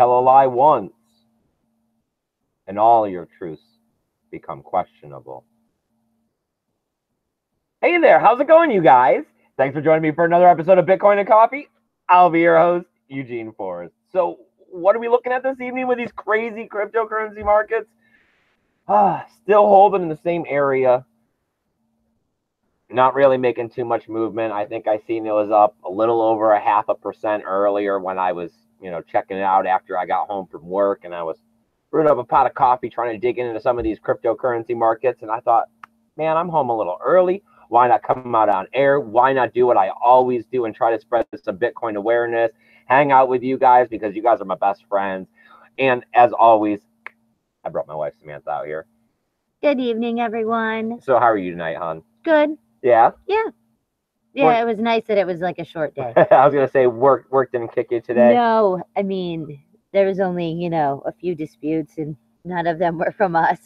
tell a lie once, and all your truths become questionable. Hey there, how's it going, you guys? Thanks for joining me for another episode of Bitcoin and Coffee. I'll be your host, Eugene Forrest. So, what are we looking at this evening with these crazy cryptocurrency markets? Still holding in the same area. Not really making too much movement. I think I seen it was up a little over 0.5% earlier when I was, checking it out after I got home from work, and I was brewing up a pot of coffee trying to dig into some of these cryptocurrency markets, and I thought, man, I'm home a little early. Why not come out on air? Why not do what I always do and try to spread some Bitcoin awareness, hang out with you guys because you guys are my best friends. And as always, I brought my wife Samantha out here. Good evening, everyone. So how are you tonight, hon? Good. Yeah? Yeah. Yeah, it was nice that it was like a short day. I was going to say work didn't kick you today. No, I mean, there was only, a few disputes and none of them were from us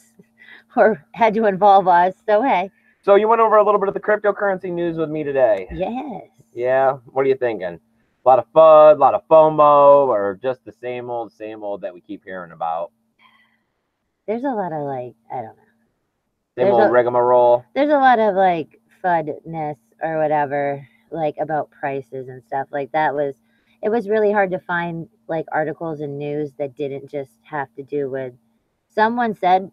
or had to involve us. So, hey. So you went over a little bit of the cryptocurrency news with me today. Yes. Yeah? What are you thinking? A lot of FUD, a lot of FOMO, or just the same old that we keep hearing about? There's a lot of, I don't know. Same old rigmarole? There's a lot of, FUDness or whatever, about prices and stuff. It was really hard to find, articles and news that didn't just have to do with, someone said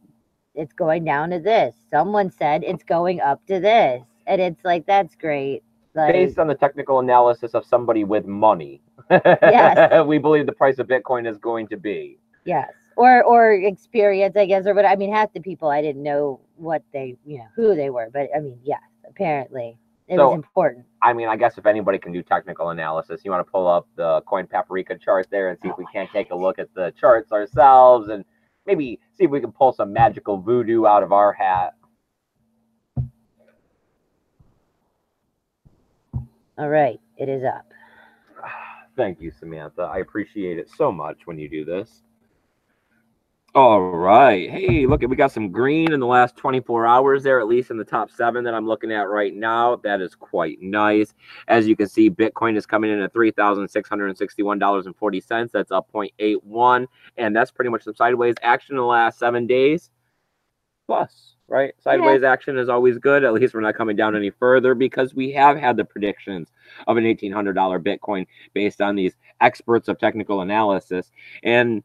it's going down to this. Someone said it's going up to this. And it's that's great. Based on the technical analysis of somebody with money. Yes. We believe the price of Bitcoin is going to be. Yes. Or experience, I guess, or what. I mean, half the people I didn't know what they, who they were. But I mean, yes, apparently it was important. I mean, I guess if anybody can do technical analysis, you want to pull up the Coin Paprika chart there and see if we can't take a look at the charts ourselves and maybe see if we can pull some magical voodoo out of our hat. All right, it is up. Thank you, Samantha. I appreciate it so much when you do this. All right. Hey, look, we got some green in the last 24 hours there, at least in the top 7 that I'm looking at right now. That is quite nice. As you can see, Bitcoin is coming in at $3,661.40. That's up 0.81. And that's pretty much some sideways action in the last 7 days. Plus, right? Sideways action is always good. At least we're not coming down any further because we have had the predictions of an $1,800 Bitcoin based on these experts of technical analysis. And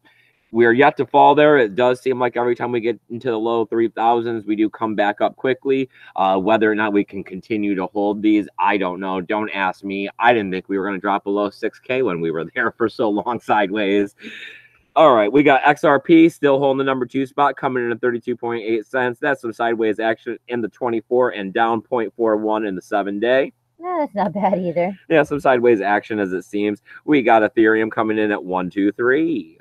we are yet to fall there. It does seem like every time we get into the low 3,000s, we do come back up quickly. Whether or not we can continue to hold these, I don't know. Don't ask me. I didn't think we were going to drop below 6K when we were there for so long sideways. All right, we got XRP still holding the number 2 spot, coming in at 32.8 cents. That's some sideways action in the 24 and down 0.41 in the 7-day. No, that's not bad either. Yeah, some sideways action as it seems. We got Ethereum coming in at 123.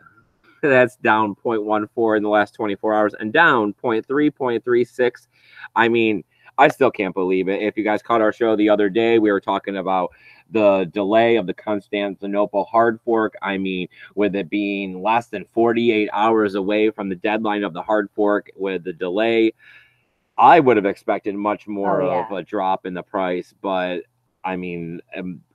That's down 0.14 in the last 24 hours and down 0.36. I mean, I still can't believe it. If you guys caught our show the other day, we were talking about the delay of the Constantinople hard fork. I mean, with it being less than 48 hours away from the deadline of the hard fork with the delay, I would have expected much more of a drop in the price. But I mean,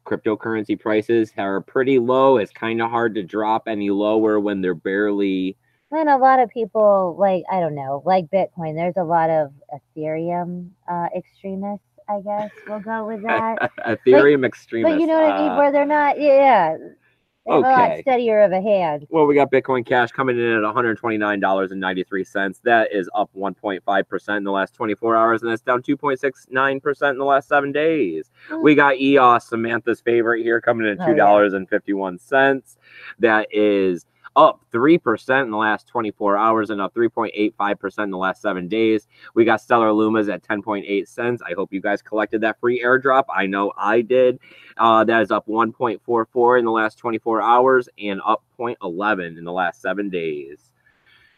cryptocurrency prices are pretty low. It's kind of hard to drop any lower when they're barely. And a lot of people, I don't know, like Bitcoin. There's a lot of Ethereum extremists, I guess. We'll go with that. Ethereum extremists. But you know what I mean? Where they're not, they're a lot steadier of a hand. Well, we got Bitcoin Cash coming in at $129.93. That is up 1.5% in the last 24 hours, and that's down 2.69% in the last 7 days. We got EOS, Samantha's favorite here, coming in at $2.51. That is up 3% in the last 24 hours and up 3.85% in the last 7 days. We got Stellar Lumas at 10.8 cents. I hope you guys collected that free airdrop. I know I did. That is up 1.44 in the last 24 hours and up 0.11 in the last 7 days.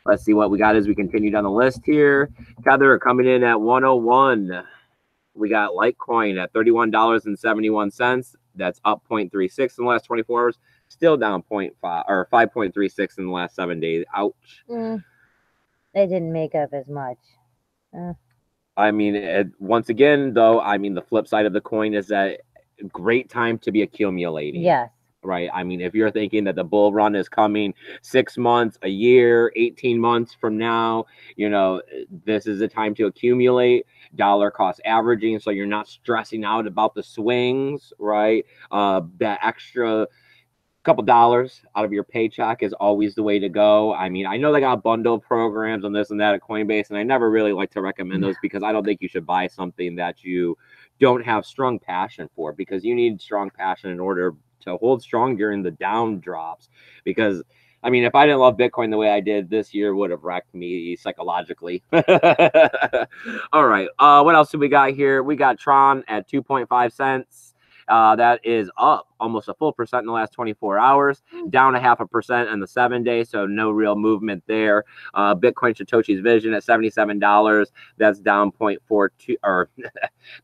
Let's see what we got as we continue down the list here. Tether coming in at 101. We got Litecoin at $31.71. That's up 0.36 in the last 24 hours. Still down 0.5 or 5.36 in the last 7 days. Ouch. They didn't make up as much. I mean, once again, though, I mean, the flip side of the coin is that great time to be accumulating. Yes. right? I mean, if you're thinking that the bull run is coming 6 months, a year, 18 months from now, this is a time to accumulate dollar cost averaging, so you're not stressing out about the swings, right? That extra couple dollars out of your paycheck is always the way to go. I mean, I know they got bundle programs and this and that at Coinbase, and I never really like to recommend those because I don't think you should buy something that you don't have strong passion for, because you need strong passion in order to hold strong during the down drops. Because I mean, if I didn't love Bitcoin the way I did, this year would have wrecked me psychologically. All right. What else do we got here? We got Tron at 2.5 cents. That is up almost a full percent in the last 24 hours, down 0.5% in the 7-day, so no real movement there. Bitcoin Satoshi's Vision at $77. That's down 0.42, or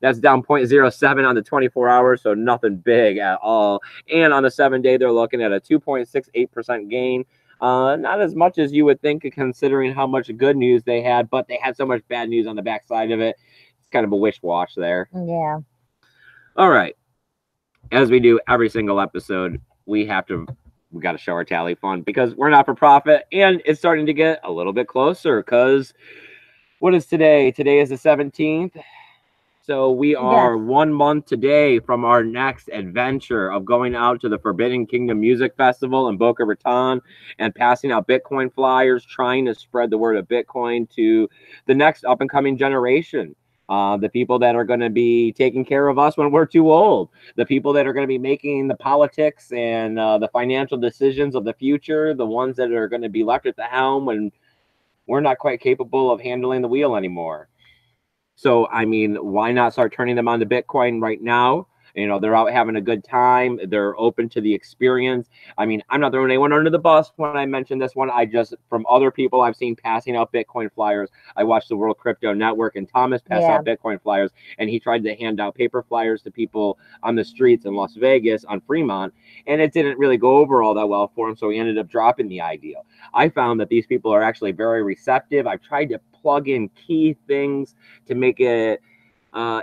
that's down 0.07 on the 24 hours, so nothing big at all. And on the 7-day, they're looking at a 2.68% gain. Not as much as you would think, considering how much good news they had, but they had so much bad news on the backside of it. It's kind of a wish-wash there. Yeah. All right. As we do every single episode, we got to show our tally fund, because we're not for profit, and it's starting to get a little bit closer, because what is today? Today is the 17th. So we are 1 month today from our next adventure of going out to the Forbidden Kingdom Music Festival in Boca Raton and passing out Bitcoin flyers, trying to spread the word of Bitcoin to the next up and coming generation. The people that are going to be taking care of us when we're too old, the people that are going to be making the politics and the financial decisions of the future, the ones that are going to be left at the helm when we're not quite capable of handling the wheel anymore. So, I mean, why not start turning them on to Bitcoin right now? They're out having a good time. They're open to the experience. I mean, I'm not throwing anyone under the bus when I mention this one. I just, from other people I've seen passing out Bitcoin flyers, I watched the World Crypto Network, and Thomas passed out Bitcoin flyers, and he tried to hand out paper flyers to people on the streets in Las Vegas on Fremont, and it didn't really go over all that well for him, so he ended up dropping the idea. I found that these people are actually very receptive. I've tried to plug in key things to make it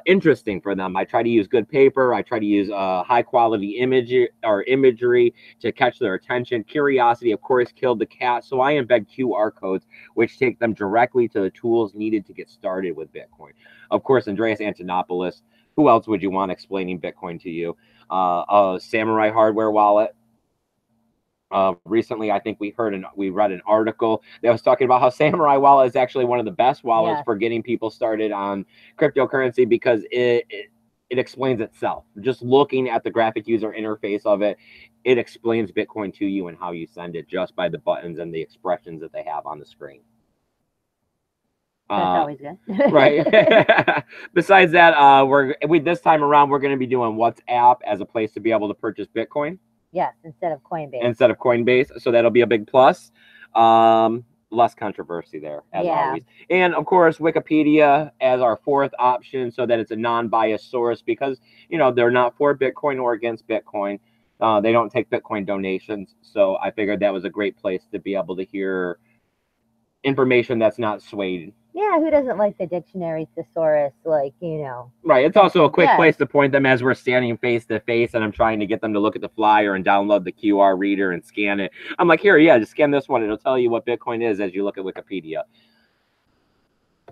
interesting for them. I try to use good paper. I try to use high quality imagery to catch their attention. Curiosity, of course, killed the cat. So I embed QR codes, which take them directly to the tools needed to get started with Bitcoin. Of course, Andreas Antonopoulos. Who else would you want explaining Bitcoin to you? A Samurai hardware wallet. Recently, I think we read an article that was talking about how Samurai Wallet is actually one of the best wallets for getting people started on cryptocurrency, because it explains itself. Just looking at the graphic user interface of it, it explains Bitcoin to you and how you send it just by the buttons and the expressions that they have on the screen. That's always good. Right. Besides that, this time around, we're going to be doing WhatsApp as a place to be able to purchase Bitcoin. Yes, instead of Coinbase. So that'll be a big plus. Less controversy there, as always. And, of course, Wikipedia as our fourth option, so that it's a non-biased source, because, they're not for Bitcoin or against Bitcoin. They don't take Bitcoin donations. So I figured that was a great place to be able to hear information that's not swayed. Yeah, who doesn't like the dictionary thesaurus, Right, it's also a quick place to point them as we're standing face to face, and I'm trying to get them to look at the flyer and download the QR reader and scan it. I'm like, here, just scan this one. It'll tell you what Bitcoin is as you look at Wikipedia.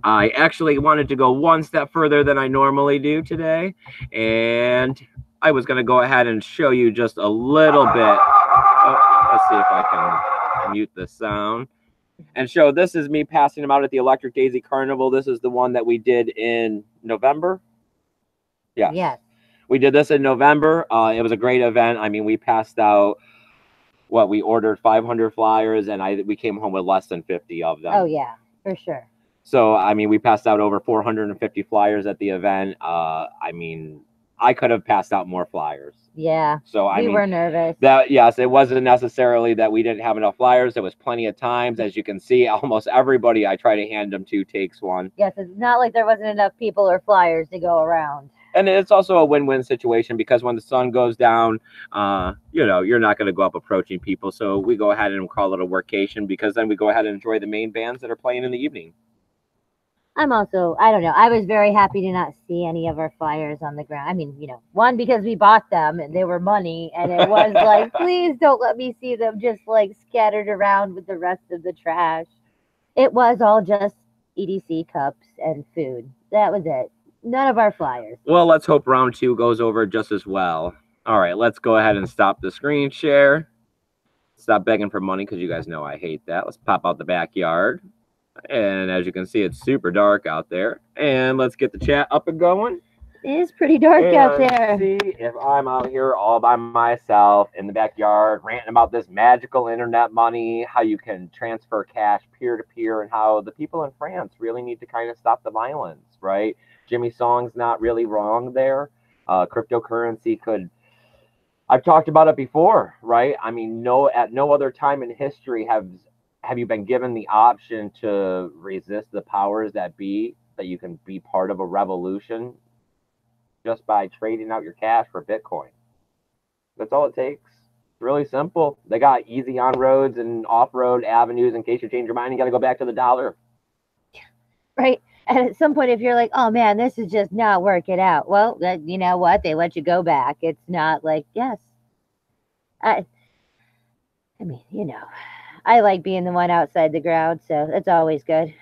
I actually wanted to go one step further than I normally do today, and I was going to go ahead and show you just a little bit. Let's see if I can mute the sound. And show, this is me passing them out at the Electric Daisy Carnival. This is the one that we did in November. Yes. We did this in November. It was a great event. I mean, we passed out, we ordered 500 flyers, and we came home with less than 50 of them. Oh, yeah, for sure. So, I mean, we passed out over 450 flyers at the event. I mean, I could have passed out more flyers. Yeah. So we were nervous. Yes, it wasn't necessarily that we didn't have enough flyers. There was plenty of times, as you can see, almost everybody I try to hand them to takes one. Yes, it's not like there wasn't enough people or flyers to go around. And it's also a win-win situation, because when the sun goes down, you're not going to go up approaching people. So we go ahead and call it a workation, because then we go ahead and enjoy the main bands that are playing in the evening. I'm also, I don't know. I was very happy to not see any of our flyers on the ground. I mean, one, because we bought them and they were money, and it was like, please don't let me see them just like scattered around with the rest of the trash. It was all just EDC cups and food. That was it. None of our flyers. Well, let's hope round 2 goes over just as well. All right, let's go ahead and stop the screen share. Stop begging for money because you guys know I hate that. Let's pop out the backyard. And as you can see, it's super dark out there. And let's get the chat up and going. It is pretty dark out there. See if I'm out here all by myself in the backyard ranting about this magical internet money, how you can transfer cash peer to peer, and how the people in France really need to kind of stop the violence, right? Jimmy Song's not really wrong there. Cryptocurrency could. I've talked about it before, right? I mean, at no other time in history have you been given the option to resist the powers that be, that you can be part of a revolution just by trading out your cash for Bitcoin. That's all it takes. It's really simple. They got easy on roads and off road avenues in case you change your mind. You got to go back to the dollar. Right. And at some point, if you're like, oh man, this is just not working out, well, you know what? They let you go back. It's not like, yes. I mean, I like being the one outside the crowd, so that's always good.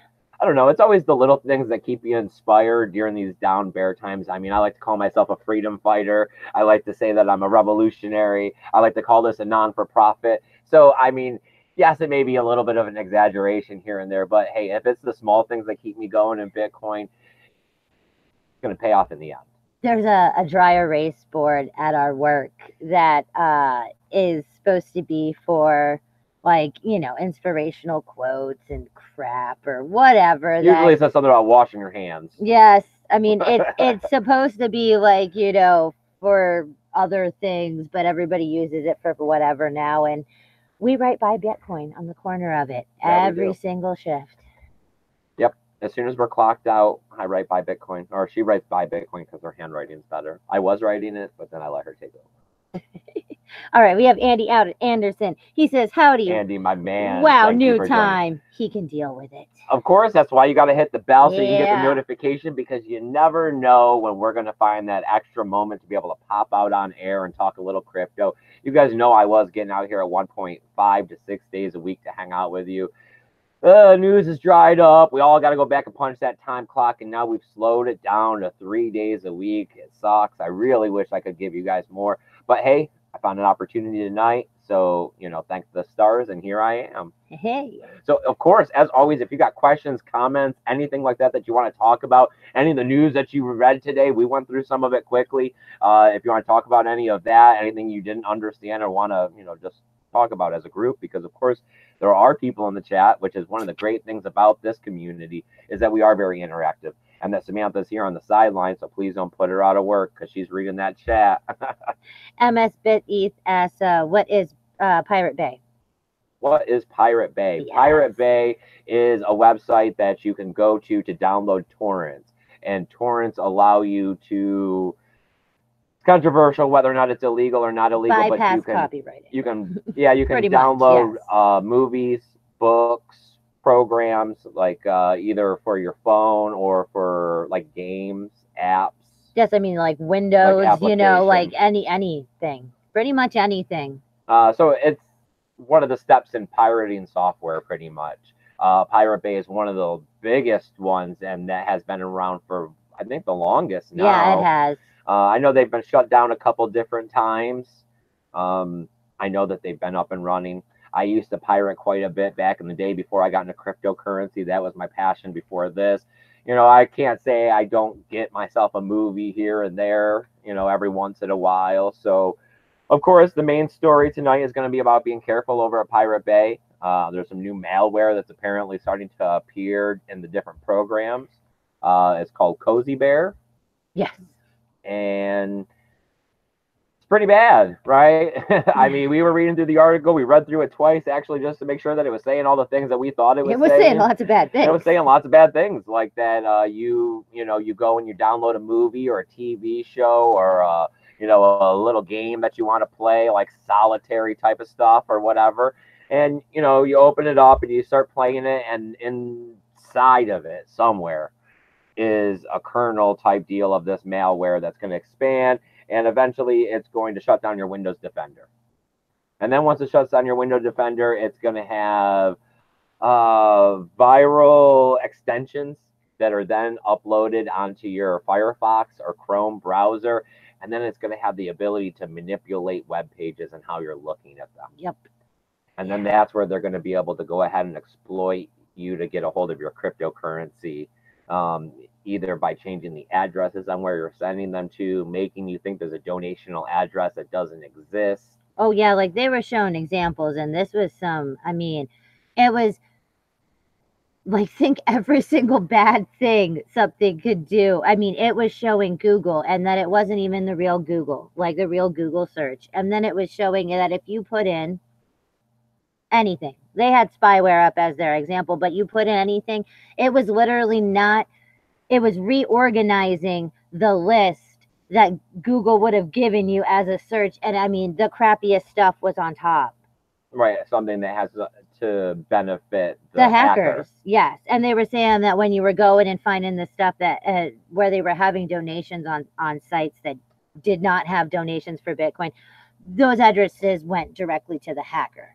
I don't know. It's always the little things that keep you inspired during these down bear times. I mean, I like to call myself a freedom fighter. I like to say that I'm a revolutionary. I like to call this a non-for-profit. So, I mean, yes, it may be a little bit of an exaggeration here and there, but hey, if it's the small things that keep me going in Bitcoin, it's going to pay off in the end. There's a dry erase board at our work that is supposed to be for, like, inspirational quotes and crap or whatever. Usually it says something about washing your hands. Yes. I mean, it's supposed to be like, for other things, but everybody uses it for whatever now. And we write buy Bitcoin on the corner of it every single shift. Yep. As soon as we're clocked out, I write buy Bitcoin, or she writes buy Bitcoin because her handwriting's better. I was writing it, but then I let her take it over. All right, we have Andy out at Anderson. He says, howdy. Andy, my man. Wow, new time. He can deal with it. Of course, that's why you got to hit the bell so you can get the notification, because you never know when we're going to find that extra moment to be able to pop out on air and talk a little crypto. You guys know I was getting out here at 1.5 to 6 days a week to hang out with you. News is dried up. We all got to go back and punch that time clock, and now we've slowed it down to 3 days a week. It sucks. I really wish I could give you guys more, but hey, I found an opportunity tonight, so thank the stars, and here I am. Hey. So of course, as always, if you got questions, comments, anything like that you want to talk about, any of the news that you read today, we went through some of it quickly. If you want to talk about any of that, anything you didn't understand or want to just talk about as a group, because of course there are people in the chat, which is one of the great things about this community, is that we are very interactive, and that Samantha's here on the sideline, so please don't put her out of work because she's reading that chat. MS BitEth asks, what is Pirate Bay? What is Pirate Bay? Yes. Pirate Bay is a website that you can go to download torrents, and torrents allow you to, it's controversial whether or not it's illegal or not illegal, bypass but you can copyright. You can download much, yes. movies, books, programs, like either for your phone or for like games, apps. Yes, I mean like Windows, like anything. Pretty much anything. So it's one of the steps in pirating software, pretty much. Pirate Bay is one of the biggest ones, and that has been around for, I think, the longest now. Yeah, it has. I know they've been shut down a couple different times. I know that they've been up and running. I used to pirate quite a bit back in the day before I got into cryptocurrency. That was my passion before this. I can't say I don't get myself a movie here and there, every once in a while. So, of course, the main story tonight is going to be about being careful over at Pirate Bay. There's some new malware that's apparently starting to appear in the different programs. It's called Cozy Bear. Yes. And it's pretty bad, right? I mean, we were reading through the article. We read through it twice, actually, just to make sure that it was saying all the things that we thought it was saying. It was saying lots of bad things. It was saying lots of bad things, like that you go and you download a movie or a TV show or a little game that you want to play, like solitary type of stuff or whatever. And, you open it up and you start playing it, and inside of it somewhere, is a kernel type deal of this malware that's going to expand, and eventually it's going to shut down your Windows Defender. And then once it shuts down your Windows Defender, it's going to have viral extensions that are then uploaded onto your Firefox or Chrome browser, and then it's going to have the ability to manipulate web pages and how you're looking at them. Yep. And then that's where they're going to be able to go ahead and exploit you to get a hold of your cryptocurrency, either by changing the addresses on where you're sending them to, making you think there's a donational address that doesn't exist. Oh, yeah, like they were showing examples, and this was it was like, think every single bad thing something could do. I mean, it was showing Google, and that it wasn't even the real Google, like the real Google search. And then it was showing that if you put in anything, they had spyware up as their example, but you put in anything, it was literally not, it was reorganizing the list that Google would have given you as a search. And I mean, the crappiest stuff was on top. Right, something that has to benefit the hackers. Yes, and they were saying that when you were going and finding the stuff that where they were having donations on sites that did not have donations for Bitcoin, those addresses went directly to the hacker.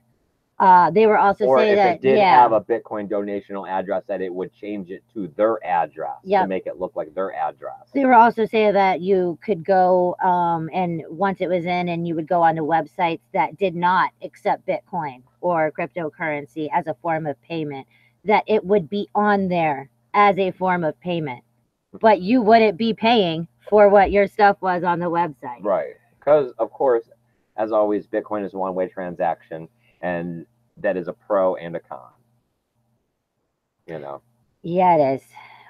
They were also saying that if it did have a Bitcoin donational address, that it would change it to their address to make it look like their address. They were also saying that you could go and once it was in, and you would go on to websites that did not accept Bitcoin or cryptocurrency as a form of payment, that it would be on there as a form of payment, but you wouldn't be paying for what your stuff was on the website. Right, because of course, as always, Bitcoin is a one-way transaction. And that is a pro and a con. You know. Yeah, it is.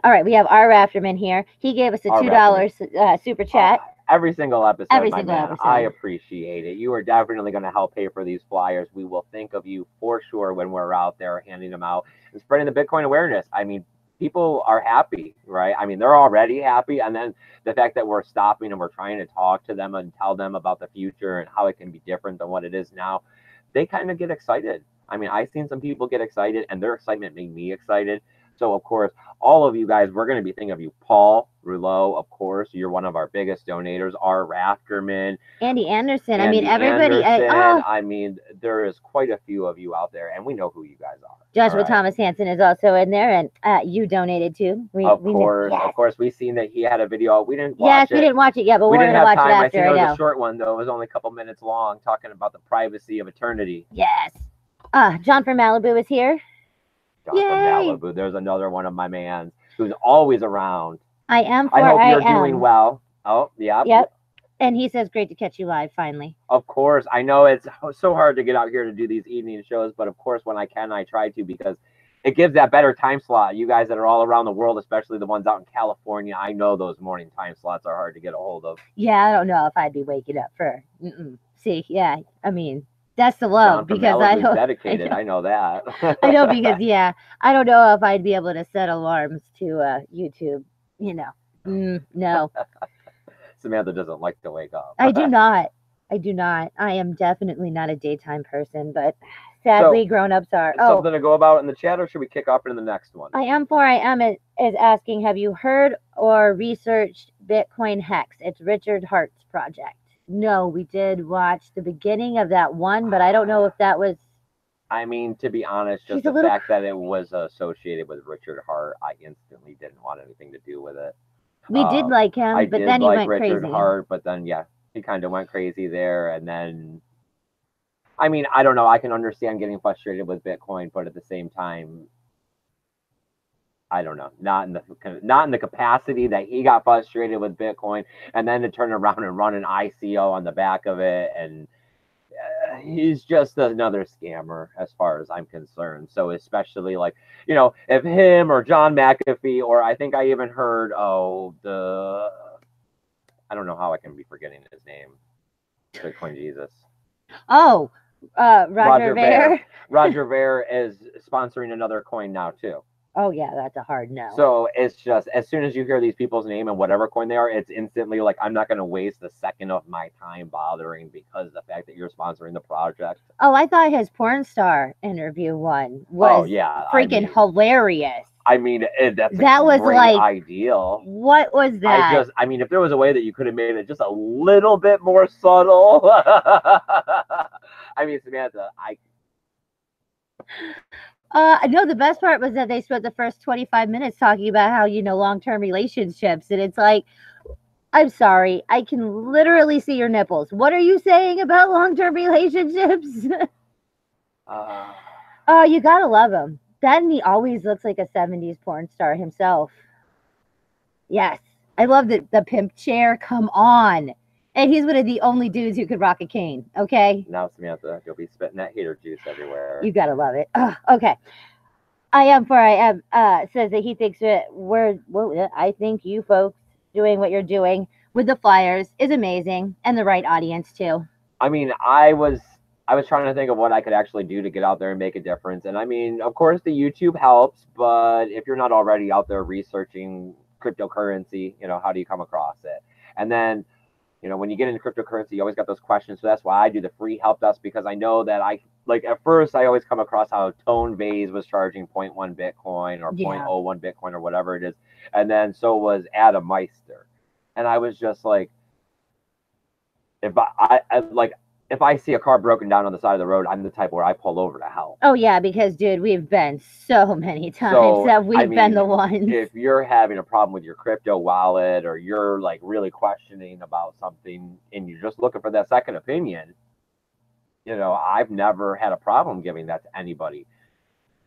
All right, we have R. Rafterman here. He gave us a $2 super chat. Every single episode, episode. I appreciate it. You are definitely going to help pay for these flyers. We will think of you for sure when we're out there handing them out and spreading the Bitcoin awareness. I mean, people are happy, right? I mean, they're already happy. And then the fact that we're stopping and we're trying to talk to them and tell them about the future and how it can be different than what it is now, they kind of get excited. I mean, I've seen some people get excited, and their excitement made me excited. So, of course, all of you guys, we're going to be thinking of you. Paul Rouleau, of course, you're one of our biggest donators. R. Rafterman. Andy Anderson. I mean, everybody. I mean, there is quite a few of you out there, and we know who you guys are. Joshua Thomas Hanson is also in there, and you donated too. Of course. We've seen that he had a video. We didn't watch it. Yes, we didn't watch it yet, but we're going to watch it after. I think it was a short one, though. It was only a couple minutes long, talking about the privacy of eternity. Yes. John from Malibu is here. John from Malibu. There's another one of my mans who's always around. I hope you're doing well. Oh, yeah. Yep. And he says, great to catch you live, finally. Of course. I know it's so hard to get out here to do these evening shows, but of course, when I can, I try to, because it gives that better time slot. You guys that are all around the world, especially the ones out in California, I know those morning time slots are hard to get a hold of. Yeah, I don't know if I'd be waking up for. See, yeah, I mean, that's the love, because I know dedicated. I know that. I know, because I don't know if I'd be able to set alarms to YouTube. You know, no. Samantha doesn't like to wake up. I do not. I am definitely not a daytime person, but sadly, grown-ups are. Something to go about in the chat, or should we kick off into the next one? I am is asking, have you heard or researched Bitcoin Hex? It's Richard Hart's project. No, we did watch the beginning of that one, but I don't know if that was. I mean, to be honest, just the fact that it was associated with Richard Hart, I instantly didn't want anything to do with it. We did like him, but then he went crazy. Richard Hart, but then he kind of went crazy there, and then. I mean, I don't know. I can understand getting frustrated with Bitcoin, but at the same time, I don't know. Not in the capacity that he got frustrated with Bitcoin, and then to turn around and run an ICO on the back of it, and he's just another scammer as far as I'm concerned. So especially if him or John McAfee, or I think I even heard I don't know how I can be forgetting his name. Bitcoin Jesus. Oh. Roger Ver. Roger Ver is sponsoring another coin now too. Oh yeah, that's a hard no. So it's just, as soon as you hear these people's name and whatever coin they are, it's instantly like, I'm not going to waste a second of my time bothering, because of the fact that you're sponsoring the project. Oh, I thought his porn star interview one was freaking hilarious. I mean, that's That a was great like, ideal. what was that? I mean, if there was a way that you could have made it just a little bit more subtle. I mean, Samantha, No, the best part was that they spent the first 25 minutes talking about how, long-term relationships. And it's like, I'm sorry, I can literally see your nipples. What are you saying about long-term relationships? Oh, you gotta love him. Then he always looks like a 70s porn star himself. Yes. I love the pimp chair. Come on. And he's one of the only dudes who could rock a cane. Okay. now, Samantha, you'll be spitting that hater juice everywhere. You gotta love it. Okay. I am for I am says that he thinks that I think you folks doing what you're doing with the flyers is amazing and the right audience too. I mean, I was trying to think of what I could actually do to get out there and make a difference. And I mean, of course, the YouTube helps, but if you're not already out there researching cryptocurrency, how do you come across it? And then, when you get into cryptocurrency, you always got those questions. So that's why I do the free help desk, because I know that at first I always come across how Tone Vase was charging 0.1 Bitcoin or 0.01 Bitcoin or whatever it is. And then so was Adam Meister. And I was just like, if I see a car broken down on the side of the road, I'm the type where I pull over to help. Oh yeah, because dude, we've been so many times that we've been the ones. If you're having a problem with your crypto wallet, or you're like really questioning about something and you're just looking for that second opinion, I've never had a problem giving that to anybody.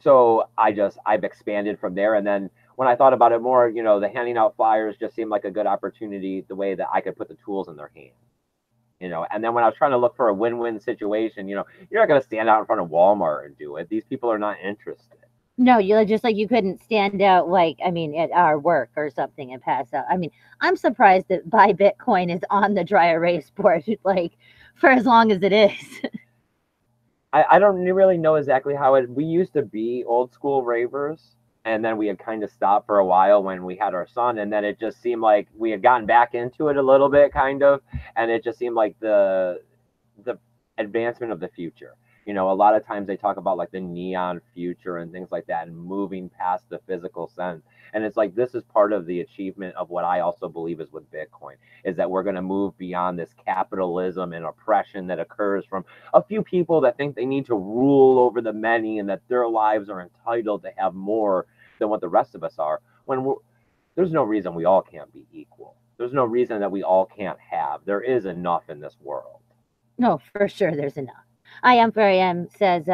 So I've expanded from there. And then when I thought about it more, the handing out flyers just seemed like a good opportunity, the way that I could put the tools in their hands. And then when I was trying to look for a win-win situation, you're not going to stand out in front of Walmart and do it. These people are not interested. No, you're just like, you couldn't stand out, at our work or something and pass out. I mean, I'm surprised that Buy Bitcoin is on the dry erase board, for as long as it is. I don't really know exactly how we used to be old school ravers. And then we had kind of stopped for a while when we had our son, and then it just seemed like we had gotten back into it a little bit, kind of, and it just seemed like the advancement of the future. A lot of times they talk about like the neon future and things like that, and moving past the physical sense. And it's like, this is part of the achievement of what I also believe is with Bitcoin, is that we're going to move beyond this capitalism and oppression that occurs from a few people that think they need to rule over the many, and that their lives are entitled to have more than what the rest of us are, when there's no reason we all can't be equal. There's no reason that we all can't have. There is enough in this world. No, for sure there's enough. I am says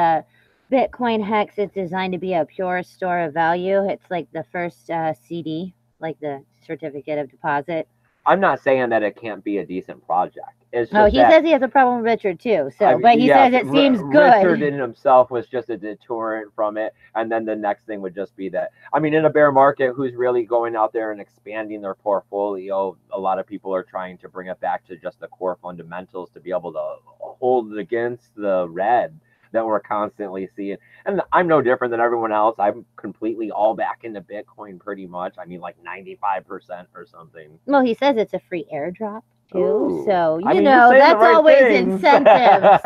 Bitcoin Hex is designed to be a pure store of value. It's like the first CD, like the certificate of deposit. I'm not saying that it can't be a decent project. It's just he says he has a problem with Richard too. So, but he says it seems good. Richard in himself was just a deterrent from it, and then the next thing would just be that. I mean, in a bear market, who's really going out there and expanding their portfolio? A lot of people are trying to bring it back to just the core fundamentals to be able to hold it against the red that we're constantly seeing. And I'm no different than everyone else. I'm completely all back into Bitcoin pretty much. I mean, like 95% or something. Well, he says it's a free airdrop too. Ooh. So, that's right always things. Incentives.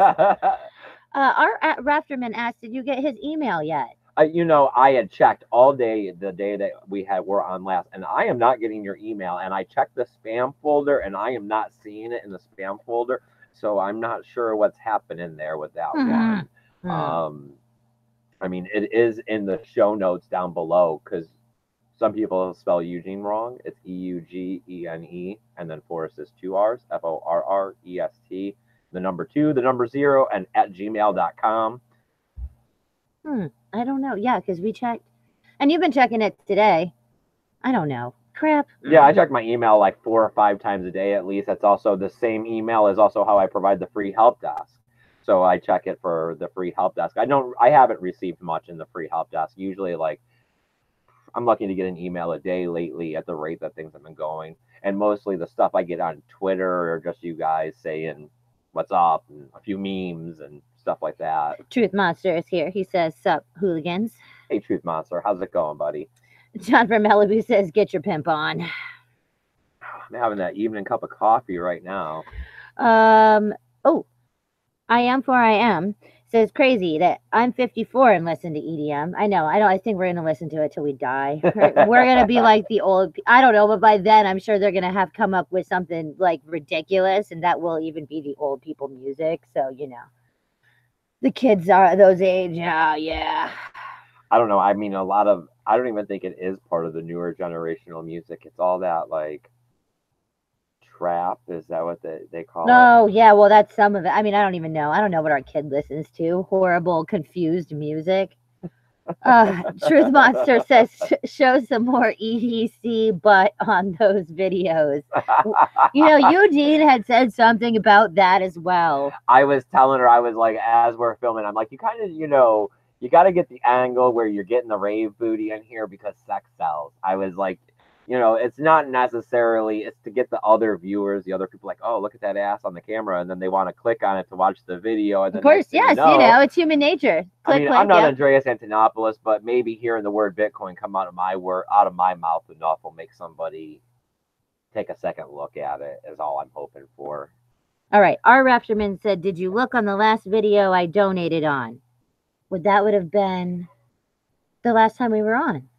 Our Rafterman asked, did you get his email yet? I had checked all day, the day that we're on last, and I am not getting your email. And I checked the spam folder, and I am not seeing it in the spam folder. So I'm not sure what's happening there with that one. I mean, it is in the show notes down below, because some people spell Eugene wrong. It's Eugene, and then Forrest is 2 R's, Forrest, the number 2, the number 0, and @gmail.com. I don't know. Yeah, because we checked, and you've been checking it today. I don't know. Crap. Yeah, I check my email like 4 or 5 times a day at least. That's also the same email is also how I provide the free help desk. So I check it for the free help desk. I haven't received much in the free help desk. Usually, like, I'm lucky to get an email a day lately at the rate that things have been going. And mostly the stuff I get on Twitter or just you guys saying what's up and a few memes and stuff like that. Truth Monster is here. He says, sup, hooligans. Hey, Truth Monster. How's it going, buddy? John from Malibu says, get your pimp on. I'm having that evening cup of coffee right now. I am So it's crazy that I'm 54 and listen to EDM. I know. I think we're gonna listen to it till we die. We're gonna be like the old. I don't know, but by then I'm sure they're gonna have come up with something like ridiculous, and that will even be the old people music. So the kids are those age. Oh yeah. I don't know. I mean, I don't even think it is part of the newer generational music. It's all that like trap. Is that what they call it? Oh yeah. Well, that's some of it. I mean, I don't even know. I don't know what our kid listens to. Horrible, confused music. Truth Monster says show some more EDC butt on those videos. Eugene had said something about that as well. I was telling her, I was like, as we're filming, I'm like, you kind of, you got to get the angle where you're getting the rave booty in here because sex sells. I was like, it's not necessarily, it's to get the other viewers, the other people like, oh, look at that ass on the camera. And then they want to click on it to watch the video. And then of course, yes, it's human nature. Click, I'm not Andreas Antonopoulos, but maybe hearing the word Bitcoin come out of my mouth enough will make somebody take a second look at it, is all I'm hoping for. All right. R. Raptorman said, did you look on the last video I donated on? Would have been the last time we were on.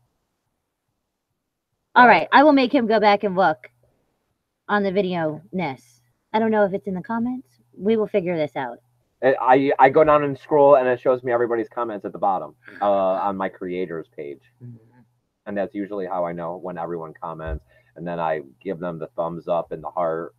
All right. I will make him go back and look on the video-ness. I don't know if it's in the comments. We will figure this out. I go down and scroll, and it shows me everybody's comments at the bottom on my creators page. And that's usually how I know when everyone comments. And then I give them the thumbs up and the heart.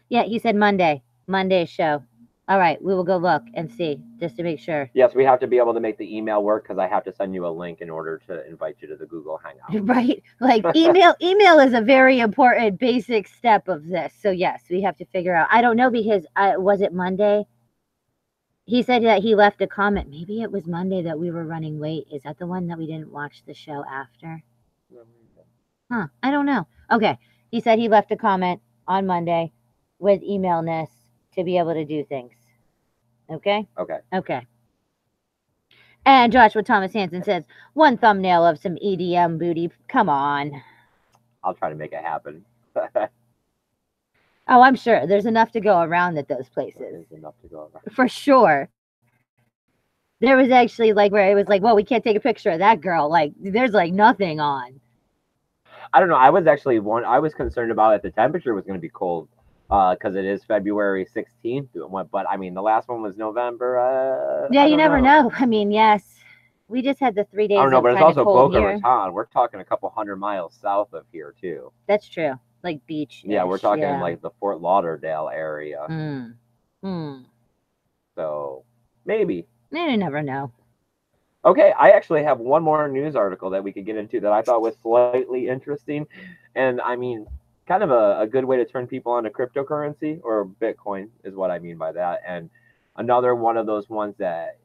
Yeah, he said Monday's show. All right, we will go look and see just to make sure. Yes, we have to be able to make the email work because I have to send you a link in order to invite you to the Google Hangout. Right, like email is a very important basic step of this. So yes, we have to figure out. I don't know because was it Monday? He said that he left a comment. Maybe it was Monday that we were running late. Is that the one that we didn't watch the show after? Huh, I don't know. Okay, he said he left a comment on Monday with emailness to be able to do things. Okay? Okay. And Joshua Thomas Hansen says, one thumbnail of some EDM booty. Come on. I'll try to make it happen. Oh, I'm sure. There's enough to go around at those places. There's enough to go around. For sure. There was actually like where it was like, well, we can't take a picture of that girl. Like, there's like nothing on. I don't know. I was concerned about it. The temperature was going to be cold. Because it is February 16th, but I mean the last one was November. Yeah, you never know. I mean, yes, we just had the 3 days. I don't know, but it's also Boca here. Raton. We're talking a couple 100 miles south of here too. That's true, like beach. Yeah, we're talking like the Fort Lauderdale area. So maybe. You never know. Okay, I actually have one more news article that we could get into that I thought was slightly interesting, and I mean, kind of a good way to turn people on to cryptocurrency, or Bitcoin is what I mean by that. And another one of those ones that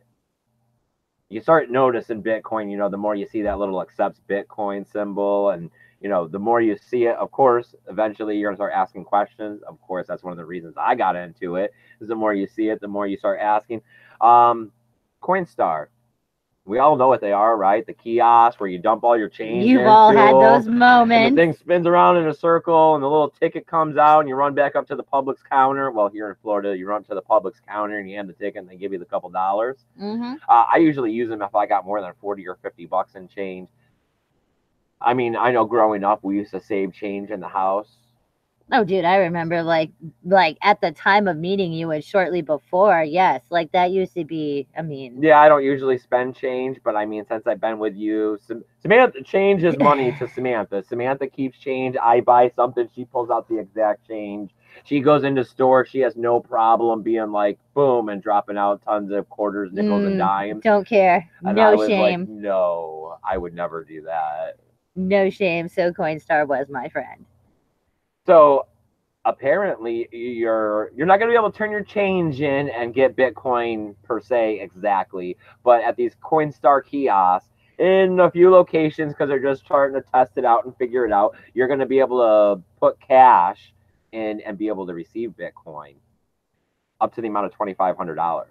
you start noticing Bitcoin, the more you see that little accepts Bitcoin symbol, and the more you see it, of course, eventually you're gonna start asking questions. Of course, that's one of the reasons I got into it, is the more you see it, the more you start asking. Coinstar. We all know what they are, right? The kiosk where you dump all your change. You've all had those moments. And the thing spins around in a circle, and the little ticket comes out, and you run back up to the Publix counter. Well, here in Florida, you run to the Publix counter, and you hand the ticket, and they give you the couple dollars. I usually use them if I got more than 40 or 50 bucks in change. I mean, I know growing up, we used to save change in the house. Oh, dude, I remember like at the time of meeting you and shortly before, yes, like that used to be, I mean. Yeah, I don't usually spend change, but I mean, since I've been with you, Samantha, change is money to Samantha. Samantha keeps change. I buy something, she pulls out the exact change. She goes into store, she has no problem being like, boom, and dropping out tons of quarters, nickels, and dimes. Don't care. And no I was shame. Like, no, I would never do that. No shame. So Coinstar was my friend. So apparently you're not going to be able to turn your change in and get Bitcoin per se exactly, but at these Coinstar kiosks in a few locations, because they're just starting to test it out and figure it out, you're going to be able to put cash in and be able to receive Bitcoin up to the amount of $2,500.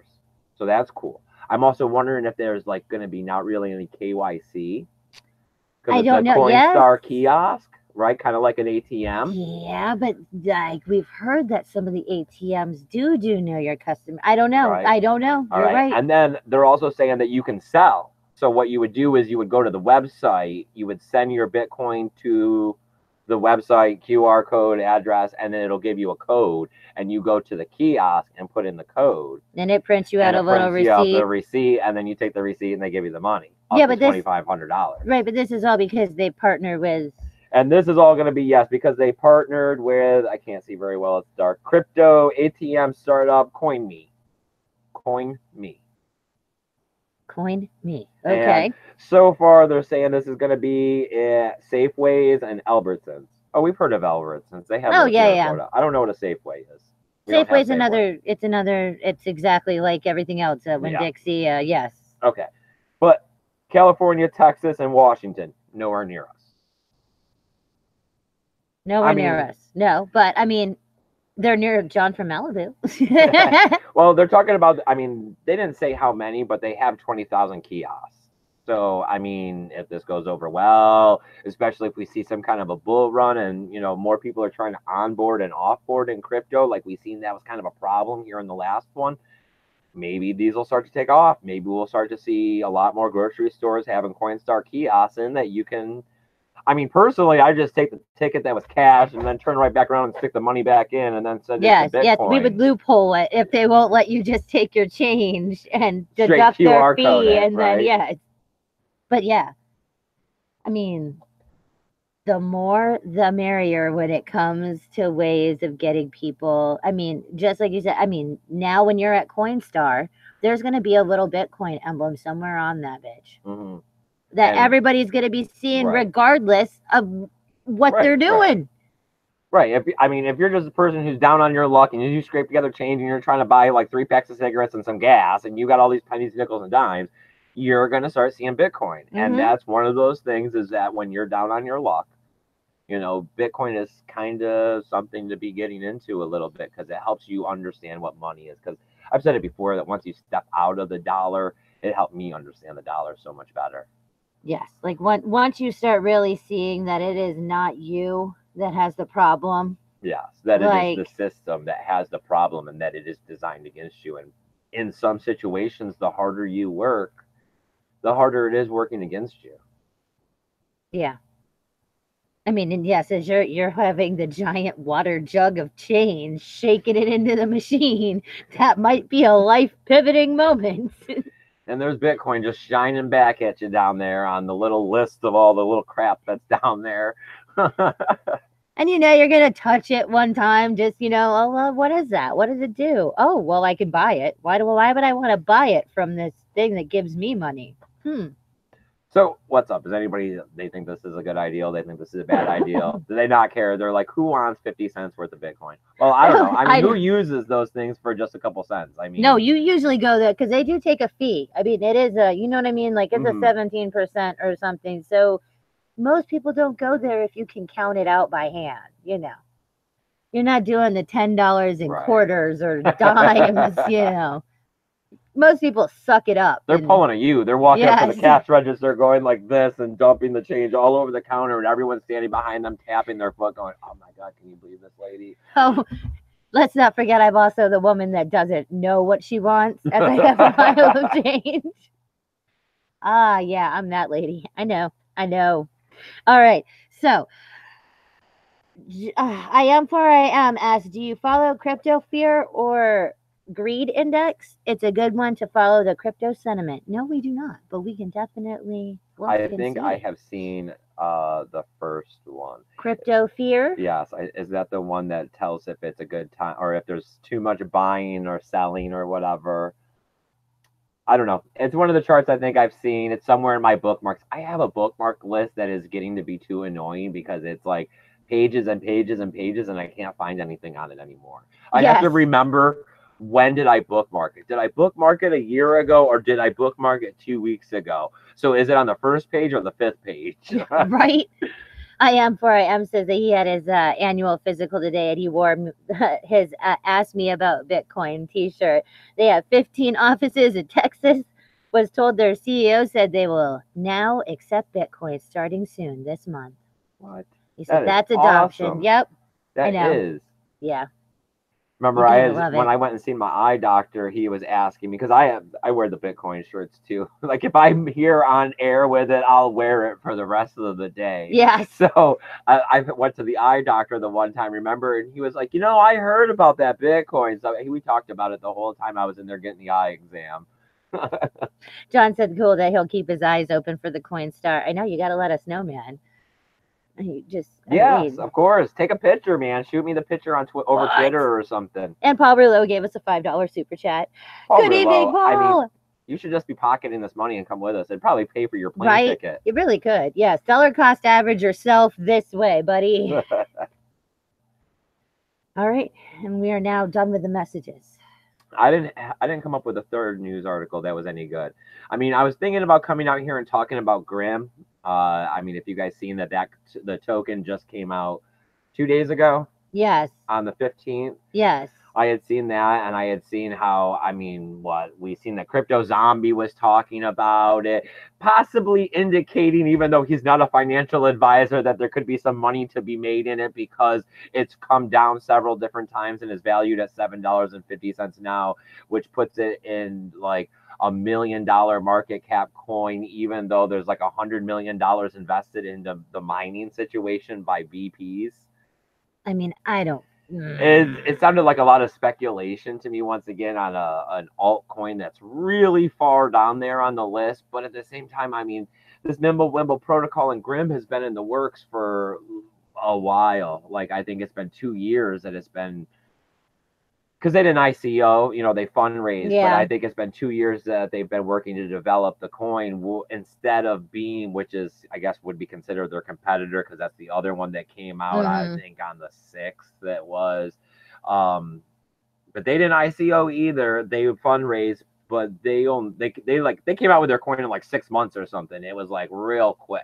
So that's cool. I'm also wondering if there's like going to be not really any KYC. I don't know. Coinstar kiosk. right? Kind of like an ATM. Yeah, but like we've heard that some of the ATMs do know your customer. I don't know. Right. I don't know. All You're right. right. And then they're also saying that you can sell. So what you would do is you would go to the website, you would send your Bitcoin to the website, QR code, address, and then it'll give you a code. And you go to the kiosk and put in the code. And it prints you out a little receipt. You out the receipt. receipt, and then you take the receipt and they give you the money. Yeah, Up to but this $2,500. right, but this is all because they partner with. And this is all going to be, yes, because they partnered with, I can't see very well, it's dark, crypto ATM startup CoinMe. CoinMe. CoinMe. Okay. And so far, they're saying this is going to be at Safeways and Albertsons. Oh, we've heard of Albertsons. They have. Oh, those here in yeah. Florida. I don't know what a Safeway is. We don't have Safeway's Safeway. it's exactly like everything else. When Yeah. Dixie, yes. Okay. But California, Texas, and Washington, nowhere near us. Nowhere near us. No, but I mean, they're near John from Malibu. Well, they're talking about, I mean, they didn't say how many, but they have 20,000 kiosks. So, I mean, if this goes over well, especially if we see some kind of a bull run and, you know, more people are trying to onboard and offboard in crypto, like we've seen that was kind of a problem here in the last one, maybe these will start to take off. Maybe we'll start to see a lot more grocery stores having Coinstar kiosks in that you can. I mean, personally, I just take the ticket that was cash and then turn right back around and stick the money back in and then send it to Bitcoin. Yes, we would loophole it if they won't let you just take your change and deduct their fee and then, yeah. But yeah, I mean, the more the merrier when it comes to ways of getting people. I mean, just like you said, I mean, now when you're at Coinstar, there's going to be a little Bitcoin emblem somewhere on that bitch. Mm-hmm. That everybody's going to be seeing regardless of what they're doing. Right. If you're just a person who's down on your luck and you scrape together change and you're trying to buy like 3 packs of cigarettes and some gas and you got all these pennies, nickels, and dimes, you're going to start seeing Bitcoin. Mm-hmm. And that's one of those things is that when you're down on your luck, you know, Bitcoin is kind of something to be getting into a little bit because it helps you understand what money is. Because I've said it before that once you step out of the dollar, it helped me understand the dollar so much better. Yes, like once you start really seeing that it is not you that has the problem. Yes, that it is the system that has the problem and that it is designed against you. And in some situations, the harder you work, the harder it is working against you. Yeah. I mean, and yes, as you're having the giant water jug of change, shaking it into the machine, that might be a life pivoting moment. And there's Bitcoin just shining back at you down there on the little list of all the little crap that's down there. And you know, you're going to touch it one time, just, you know, oh, well, what is that? What does it do? Oh, well, I can buy it. Why would I want to buy it from this thing that gives me money? So what's up? Is anybody, they think this is a good idea? They think this is a bad idea? Do they not care? They're like, who wants 50 cents worth of Bitcoin? Well, I don't know. I mean, who uses those things for just a couple cents? I mean, no, you usually go there because they do take a fee. I mean, it is a, you know what I mean? Like it's a 17% or something. So most people don't go there if you can count it out by hand, you know. You're not doing the $10 in quarters or dimes, you know. Most people suck it up. They're pulling at you. They're walking up to the cash register going like this and dumping the change all over the counter and everyone's standing behind them tapping their foot going, oh my God, can you believe this lady? Oh, let's not forget I'm also the woman that doesn't know what she wants as I have a pile of change. Ah, yeah, I'm that lady. I know. All right, so I am asked, do you follow Crypto Fear or Greed Index? It's a good one to follow the crypto sentiment. No, we do not, but we can definitely look I think I have seen the first one. Crypto Fear? Yes. Is that the one that tells if it's a good time or if there's too much buying or selling or whatever? I don't know. It's one of the charts I think I've seen. It's somewhere in my bookmarks. I have a bookmark list that is getting to be too annoying because it's like pages and pages and pages and I can't find anything on it anymore. I have to remember, when did I bookmark it? Did I bookmark it a year ago or did I bookmark it 2 weeks ago? So is it on the first page or the 5th page? Right. I am says that he had his annual physical today and he wore his Ask Me About Bitcoin t-shirt. They have 15 offices in Texas. Was told their CEO said they will now accept Bitcoin starting soon this month. What? He said, That is that's adoption. awesome. Yep. I That know. is. Yeah. Remember, You gotta love when it. I went and seen my eye doctor, he was asking me because I wear the Bitcoin shirts too. Like if I'm here on air with it, I'll wear it for the rest of the day. Yes. So I went to the eye doctor the one time, remember, and he was like, I heard about that Bitcoin. So we talked about it the whole time I was in there getting the eye exam. John said, cool that he'll keep his eyes open for the coin star. I know, you got to let us know, man. You just Yes, read. of course. Take a picture, man. Shoot me the picture on over What? Twitter or something. And Paul Rouleau gave us a $5 super chat. Paul Good evening, Rouleau, Paul. You should just be pocketing this money and come with us. It'd probably pay for your plane Right? ticket. It really could. Yes. Dollar cost average yourself this way, buddy. All right. And we are now done with the messages. I didn't come up with a third news article that was any good. I mean, I was thinking about coming out here and talking about Grimm. I mean, if you guys seen that the token just came out 2 days ago. Yes. On the 15th. Yes. I had seen that, and I had seen how, I mean, we seen that Crypto Zombie was talking about it, possibly indicating, even though he's not a financial advisor, that there could be some money to be made in it because it's come down several different times and is valued at $7.50 now, which puts it in like $1 million market cap coin, even though there's like $100 million invested in the mining situation by VPs. I mean, I don't. It sounded like a lot of speculation to me once again on an altcoin that's really far down there on the list. But at the same time, I mean, this Mimblewimble protocol and Grimm has been in the works for a while. Like I think it's been 2 years that it's been, because they did an ICO, they fundraised, but I think it's been 2 years that they've been working to develop the coin instead of being, which is, I guess, would be considered their competitor, because that's the other one that came out, I think, on the 6th that was. But they didn't ICO either. They fundraised, but they came out with their coin in like 6 months or something. It was like real quick.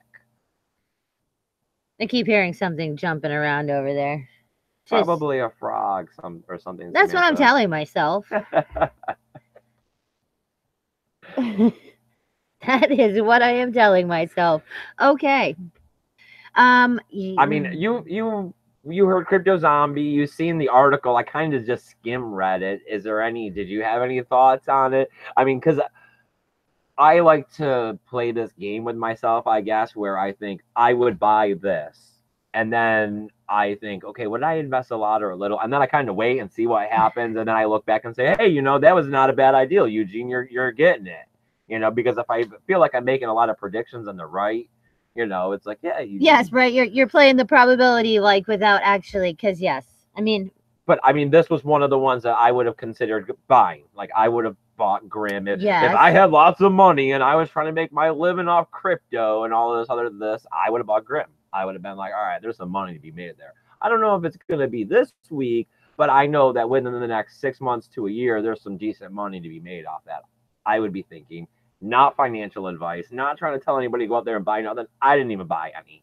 I keep hearing something jumping around over there. Probably a frog or something. That's Samantha. What I'm telling myself. That is what I am telling myself. Okay. I mean, you heard Crypto Zombie. You seen the article. I kind of just read it. Did you have any thoughts on it? I mean, because I like to play this game with myself, I guess, where I think I would buy this. And then I think, okay, would I invest a lot or a little? And then I kind of wait and see what happens. And then I look back and say, hey, that was not a bad idea, Eugene. You're getting it. Because if I feel like I'm making a lot of predictions on the right, it's like, yeah. Yes, right. You're playing the probability like without actually, because yes. But I mean, this was one of the ones that I would have considered buying. Like I would have bought Grimm if I had lots of money and I was trying to make my living off crypto and all of this, I would have bought Grimm. I would have been like, all right, there's some money to be made there. I don't know if it's going to be this week, but I know that within the next 6 months to a year, there's some decent money to be made off that. I would be thinking, not financial advice, not trying to tell anybody to go out there and buy nothing. I didn't even buy any.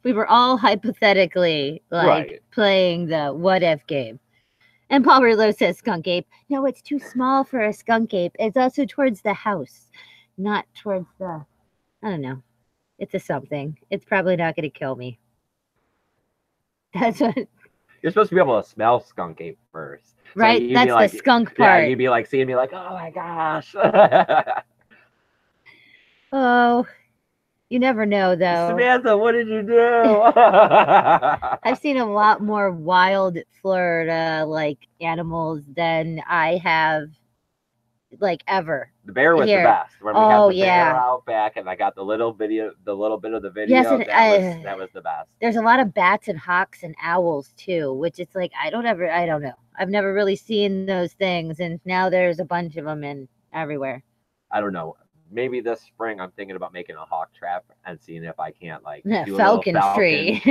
We were all hypothetically playing the what if game. And Paul Rouleau says skunk ape. No, it's too small for a skunk ape. It's also towards the house, not towards the, I don't know. It's a something. It's probably not going to kill me. That's what. You're supposed to be able to smell skunk ape first. Right? So that's the skunk part. Yeah, you'd be like seeing me like, oh my gosh. Oh, you never know though. Samantha, what did you do? I've seen a lot more wild Florida animals than I have ever. The bear was the best. When we had the bear out back, and I got the little bit of the video. Yes, and that was the best. There's a lot of bats and hawks and owls too, which it's like I don't know. I've never really seen those things, and now there's a bunch of them everywhere. I don't know. Maybe this spring I'm thinking about making a hawk trap and seeing if I can't do falcon tree.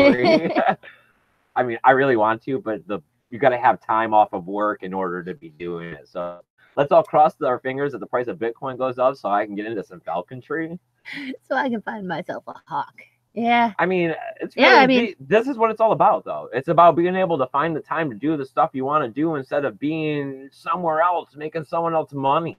I mean, I really want to, but you got to have time off of work in order to be doing it. So let's all cross our fingers that the price of Bitcoin goes up so I can get into some falconry. So I can find myself a hawk. Yeah. I mean, it's really, this is what it's all about, though. It's about being able to find the time to do the stuff you want to do instead of being somewhere else, making someone else money.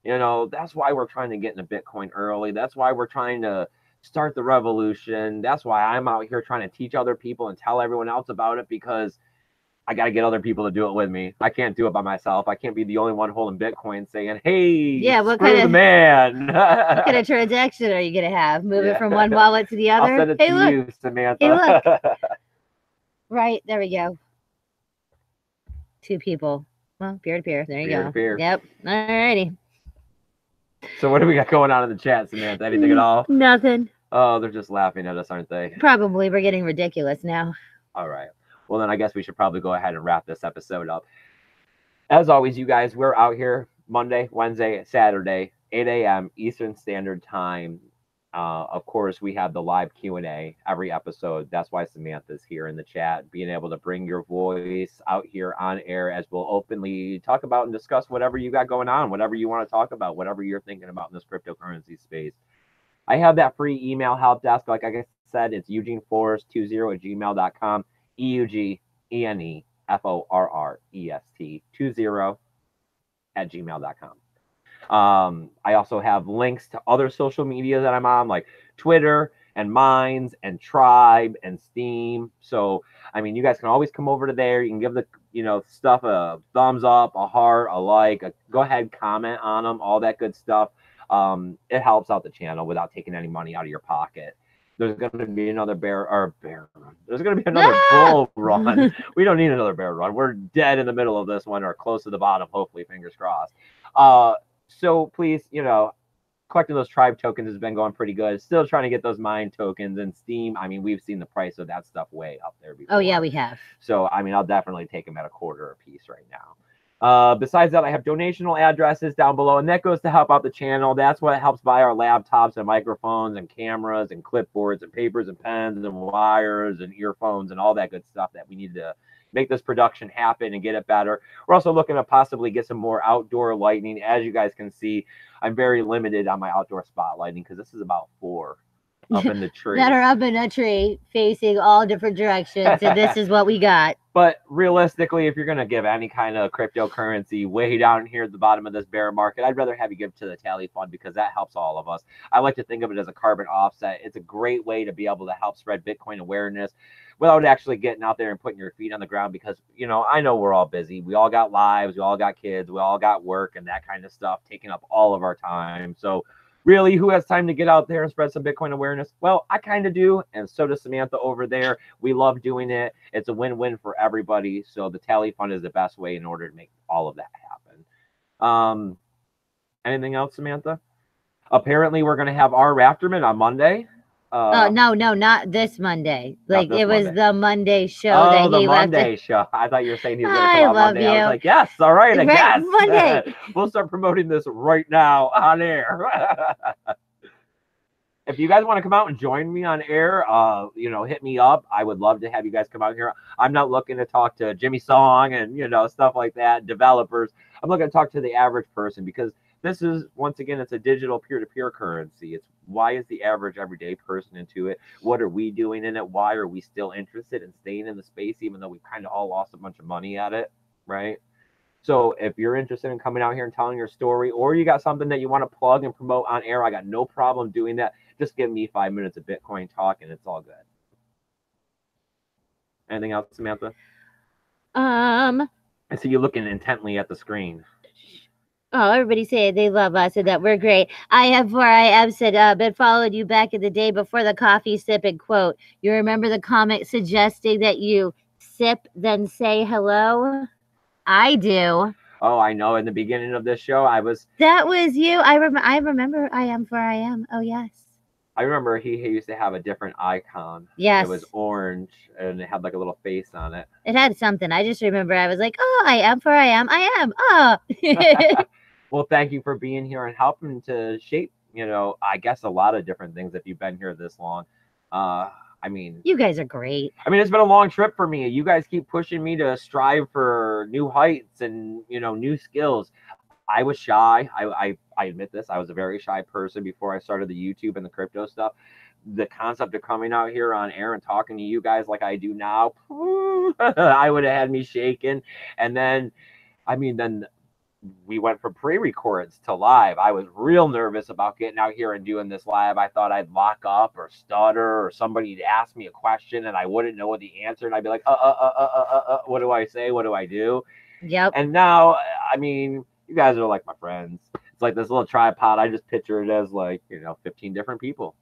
That's why we're trying to get into Bitcoin early. That's why we're trying to start the revolution. That's why I'm out here trying to teach other people and tell everyone else about it, because I got to get other people to do it with me. I can't do it by myself. I can't be the only one holding Bitcoin saying, hey, Yeah, what screw kind the of man. what kind of transaction are you gonna have? Move it from one wallet to the other? I'll send it hey, to look. you, Samantha. Hey, look. Right, there we go. 2 people. Well, peer to peer. There you go. Peer. Yep. Alrighty. So what do we got going on in the chat, Samantha? Anything at all? Nothing. Oh, they're just laughing at us, aren't they? Probably. We're getting ridiculous now. All right. Well, then I guess we should probably go ahead and wrap this episode up. As always, you guys, we're out here Monday, Wednesday, Saturday, 8 a.m. Eastern Standard Time. Of course, we have the live Q&A every episode. That's why Samantha's here in the chat, being able to bring your voice out here on air as we'll openly talk about and discuss whatever you got going on, whatever you want to talk about, whatever you're thinking about in this cryptocurrency space. I have that free email help desk. Like I said, it's eugeneforrest20@gmail.com. EugeneForrest20@gmail.com. I also have links to other social media that I'm on, like Twitter and Minds and Tribe and Steam. So, I mean, you guys can always come over to there. You can give the stuff a thumbs up, a heart, a like. Go ahead, comment on them, all that good stuff. It helps out the channel without taking any money out of your pocket. There's going to be another bear run. There's going to be another bull run. We don't need another bear run. We're dead in the middle of this one, or close to the bottom, hopefully, fingers crossed. So please, collecting those tribe tokens has been going pretty good. Still trying to get those mine tokens and Steam. I mean, we've seen the price of that stuff way up there before. Oh, yeah, we have. So, I mean, I'll definitely take them at $0.25 a piece right now. Besides that, I have donational addresses down below, and that goes to help out the channel. That's what helps buy our laptops and microphones and cameras and clipboards and papers and pens and wires and earphones and all that good stuff that we need to make this production happen and get it better. We're also looking to possibly get some more outdoor lighting. As you guys can see, I'm very limited on my outdoor spotlighting because this is about 4 up in the tree. That are up in a tree facing all different directions, and this is what we got. But realistically, if you're going to give any kind of cryptocurrency way down here at the bottom of this bear market, I'd rather have you give to the Tally Fund because that helps all of us. I like to think of it as a carbon offset. It's a great way to be able to help spread Bitcoin awareness without actually getting out there and putting your feet on the ground because, I know we're all busy. We all got lives. We all got kids. We all got work and that kind of stuff taking up all of our time. So really, who has time to get out there and spread some Bitcoin awareness? Well, I kind of do, and so does Samantha over there. We love doing it. It's a win-win for everybody, so the Tally Fund is the best way in order to make all of that happen. Anything else, Samantha? Apparently, we're going to have our Rafterman on Monday. No, not this Monday. Like, it was the Monday show that he the left. Monday show. I thought you were saying he was going to come out Monday. You. I was like, yes, all right, I guess. Monday. We'll start promoting this right now on air. If you guys want to come out and join me on air, hit me up. I would love to have you guys come out here. I'm not looking to talk to Jimmy Song and, stuff like that, developers. I'm looking to talk to the average person because this is, once again, it's a digital peer-to-peer currency. It's why is the average everyday person into it? What are we doing in it? Why are we still interested in staying in the space, even though we kind of all lost a bunch of money at it, right? So if you're interested in coming out here and telling your story, or you got something that you want to plug and promote on air, I got no problem doing that. Just give me 5 minutes of Bitcoin talk and it's all good. Anything else, Samantha? I see you looking intently at the screen. Oh, everybody say they love us and that we're great. I have said, been followed you back in the day before the coffee sipping quote. You remember the comment suggesting that you sip, then say hello? I do. Oh, I know. In the beginning of this show, That was you. I remember I am for I am. Oh, yes. I remember he used to have a different icon. Yes. It was orange and it had like a little face on it. It had something. I just remember I was like, oh, I am for I am. I am. Oh. Well, thank you for being here and helping to shape, I guess a lot of different things if you've been here this long. I mean, you guys are great. I mean, it's been a long trip for me. You guys keep pushing me to strive for new heights and, new skills. I was shy. I admit this. I was a very shy person before I started the YouTube and the crypto stuff. The concept of coming out here on air and talking to you guys like I do now, I would have had me shaking. And then, then we went from pre-records to live. I was real nervous about getting out here and doing this live. I thought I'd lock up or stutter or somebody'd ask me a question and I wouldn't know the answer and I'd be like, what do I say? What do I do? Yep. And now, I mean, you guys are like my friends. It's like this little tripod. I just picture it as like, 15 different people.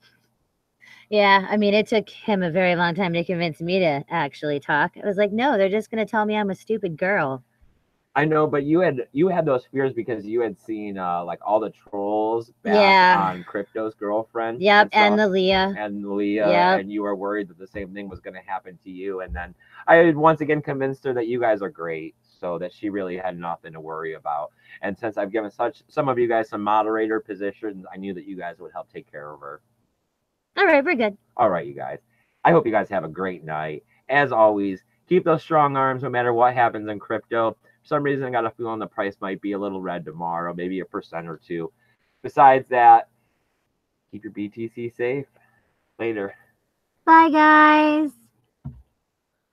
Yeah, I mean, it took him a very long time to convince me to actually talk. I was like, no, they're just going to tell me I'm a stupid girl. I know, but you had those fears because you had seen like all the trolls back Yeah. on Crypto's girlfriend. Yep, and stuff, the Leah. and Leah, Yep. and you were worried that the same thing was going to happen to you. And then I once again convinced her that you guys are great, so that she really had nothing to worry about. And since I've given some of you guys some moderator positions, I knew that you guys would help take care of her. All right, we're good. All right, you guys. I hope you guys have a great night. As always, keep those strong arms no matter what happens in crypto. For some reason, I got a feeling the price might be a little red tomorrow, maybe 1% or 2. Besides that, keep your BTC safe. Later. Bye, guys.